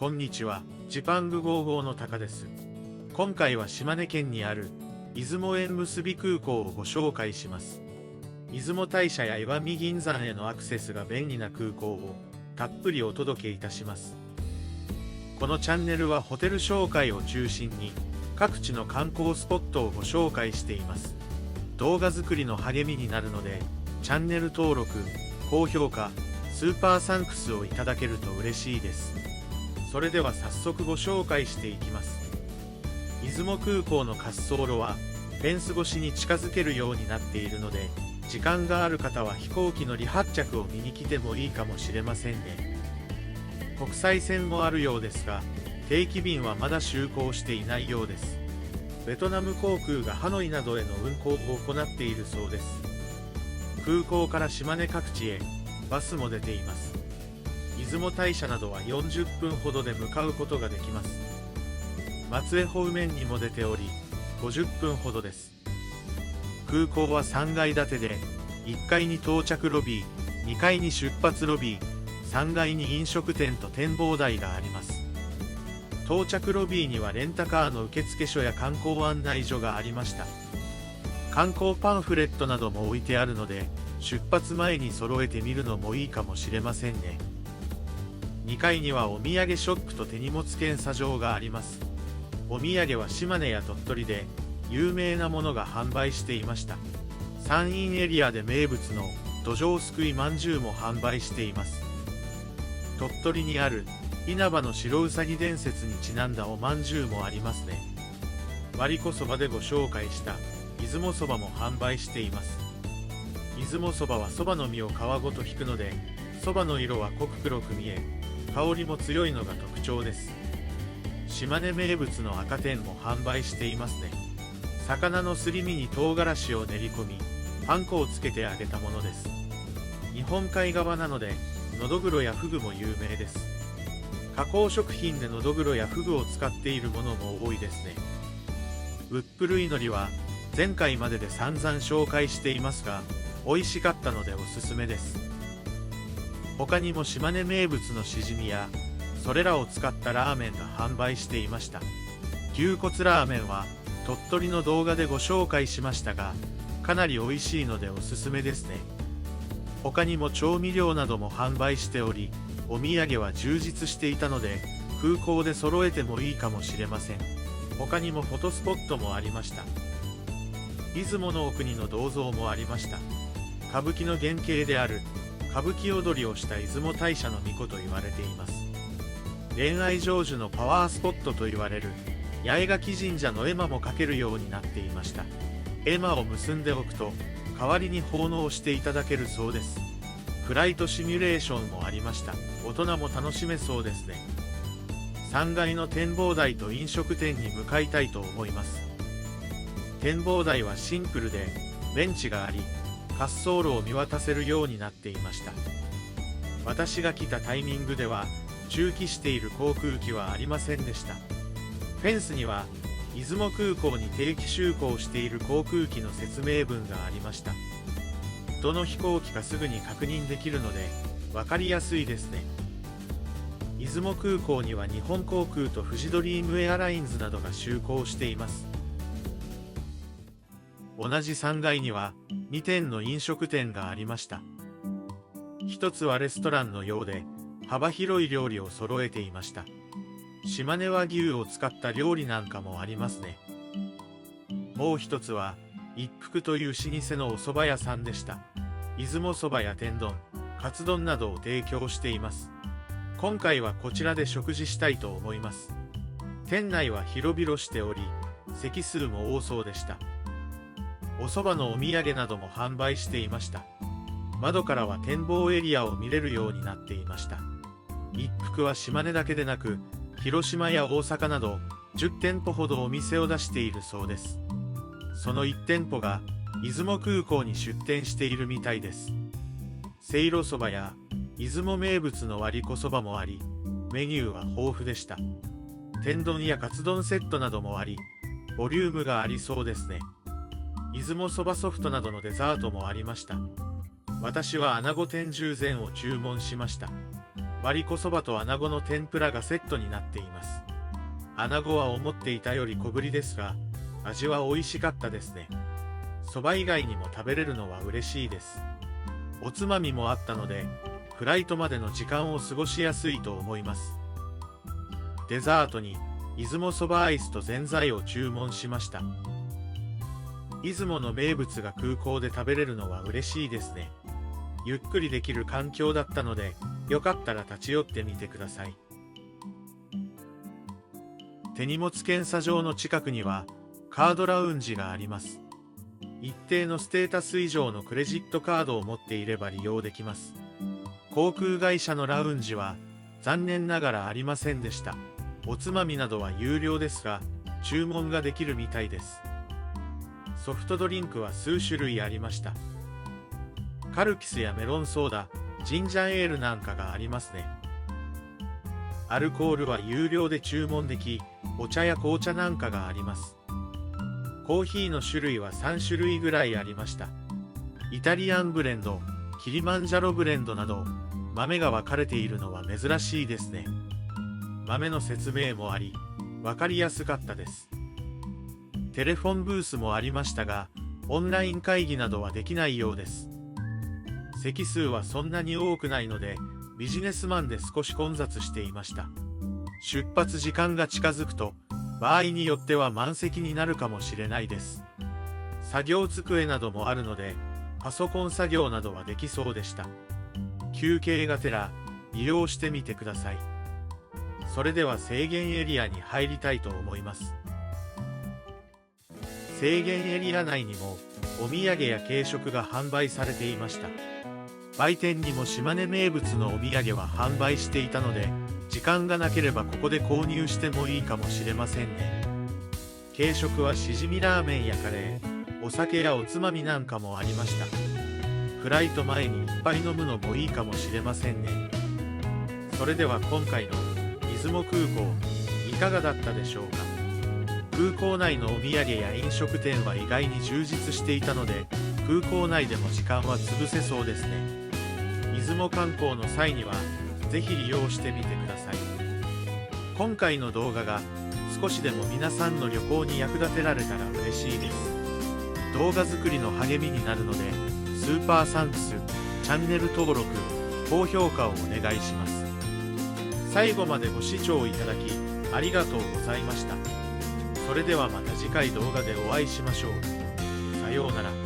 こんにちは、ジパング55のタカです。今回は島根県にある出雲縁結び空港をご紹介します。出雲大社や石見銀山へのアクセスが便利な空港をたっぷりお届けいたします。このチャンネルはホテル紹介を中心に各地の観光スポットをご紹介しています。動画作りの励みになるので、チャンネル登録、高評価、スーパーサンクスをいただけると嬉しいです。それでは早速ご紹介していきます。出雲空港の滑走路はフェンス越しに近づけるようになっているので、時間がある方は飛行機の離発着を見に来てもいいかもしれませんね。国際線もあるようですが、定期便はまだ就航していないようです。ベトナム航空がハノイなどへの運航を行っているそうです。空港から島根各地へバスも出ています。出雲大社などは40分ほどで向かうことができます。松江方面にも出ており、50分ほどです。空港は3階建てで、1階に到着ロビー、2階に出発ロビー、3階に飲食店と展望台があります。到着ロビーにはレンタカーの受付所や観光案内所がありました。観光パンフレットなども置いてあるので、出発前に揃えてみるのもいいかもしれませんね。2階にはお土産ショップと手荷物検査場があります。お土産は島根や鳥取で有名なものが販売していました。山陰エリアで名物のどじょうすくいまんじゅうも販売しています。鳥取にある稲葉の白うさぎ伝説にちなんだおまんじゅうもありますね。割子そばでご紹介した出雲そばも販売しています。出雲そばはそばの実を皮ごと引くので、そばの色は濃く黒く見え、香りも強いのが特徴です。島根名物の赤天も販売していますね。魚のすり身に唐辛子を練り込み、パン粉をつけて揚げたものです。日本海側なので、のどぐろやフグも有名です。加工食品でのどぐろやフグを使っているものも多いですね。ウップ類海苔は前回までで散々紹介していますが、美味しかったのでおすすめです。他にも島根名物のしじみや、それらを使ったラーメンが販売していました。牛骨ラーメンは鳥取の動画でご紹介しましたが、かなり美味しいのでおすすめですね。他にも調味料なども販売しており、お土産は充実していたので、空港で揃えてもいいかもしれません。他にもフォトスポットもありました。出雲の奥にの銅像もありました。歌舞伎の原型である歌舞伎踊りをした出雲大社の巫女と言われています。恋愛成就のパワースポットと言われる八重垣神社の絵馬も描けるようになっていました。絵馬を結んでおくと代わりに奉納していただけるそうです。フライトシミュレーションもありました。大人も楽しめそうですね。3階の展望台と飲食店に向かいたいと思います。展望台はシンプルでベンチがあり、滑走路を見渡せるようになっていました。私が来たタイミングでは駐機している航空機はありませんでした。フェンスには出雲空港に定期就航している航空機の説明文がありました。どの飛行機かすぐに確認できるので分かりやすいですね。出雲空港には日本航空とフジドリームエアラインズなどが就航しています。同じ3階には2店の飲食店がありました。一つはレストランのようで幅広い料理を揃えていました。島根和牛を使った料理なんかもありますね。もう一つは一福という老舗のお蕎麦屋さんでした。出雲蕎麦や天丼、カツ丼などを提供しています。今回はこちらで食事したいと思います。店内は広々しており、席数も多そうでした。お蕎麦のお土産なども販売していました。窓からは展望エリアを見れるようになっていました。一福は島根だけでなく、広島や大阪など10店舗ほどお店を出しているそうです。その1店舗が出雲空港に出店しているみたいです。せいろそばや出雲名物の割子そばもあり、メニューは豊富でした。天丼やカツ丼セットなどもあり、ボリュームがありそうですね。出雲そばソフトなどのデザートもありました。私は穴子天重膳を注文しました。割りこそばと穴子の天ぷらがセットになっています。穴子は思っていたより小ぶりですが、味は美味しかったですね。そば以外にも食べれるのは嬉しいです。おつまみもあったので、フライトまでの時間を過ごしやすいと思います。デザートに、出雲そばアイスとぜんざいを注文しました。出雲の名物が空港で食べれるのは嬉しいですね。ゆっくりできる環境だったので、よかったら立ち寄ってみてください。手荷物検査場の近くには、カードラウンジがあります。一定のステータス以上のクレジットカードを持っていれば利用できます。航空会社のラウンジは、残念ながらありませんでした。おつまみなどは有料ですが、注文ができるみたいです。ソフトドリンクは数種類ありました。カルピスやメロンソーダ、ジンジャーエールなんかがありますね。アルコールは有料で注文でき、お茶や紅茶なんかがあります。コーヒーの種類は3種類ぐらいありました。イタリアンブレンド、キリマンジャロブレンドなど、豆が分かれているのは珍しいですね。豆の説明もあり、分かりやすかったです。テレフォンブースもありましたが、オンライン会議などはできないようです。席数はそんなに多くないので、ビジネスマンで少し混雑していました。出発時間が近づくと、場合によっては満席になるかもしれないです。作業机などもあるので、パソコン作業などはできそうでした。休憩がてら、利用してみてください。それでは制限エリアに入りたいと思います。制限エリア内にも、お土産や軽食が販売されていました。売店にも島根名物のお土産は販売していたので、時間がなければここで購入してもいいかもしれませんね。軽食はしじみラーメンやカレー、お酒やおつまみなんかもありました。フライト前にいっぱい飲むのもいいかもしれませんね。それでは今回の出雲空港、いかがだったでしょうか。空港内のお土産や飲食店は意外に充実していたので、空港内でも時間は潰せそうですね。出雲観光の際には、ぜひ利用してみてください。今回の動画が少しでも皆さんの旅行に役立てられたら嬉しいです。動画作りの励みになるので、スーパーサンクス、チャンネル登録、高評価をお願いします。最後までご視聴いただき、ありがとうございました。それではまた次回動画でお会いしましょう。さようなら。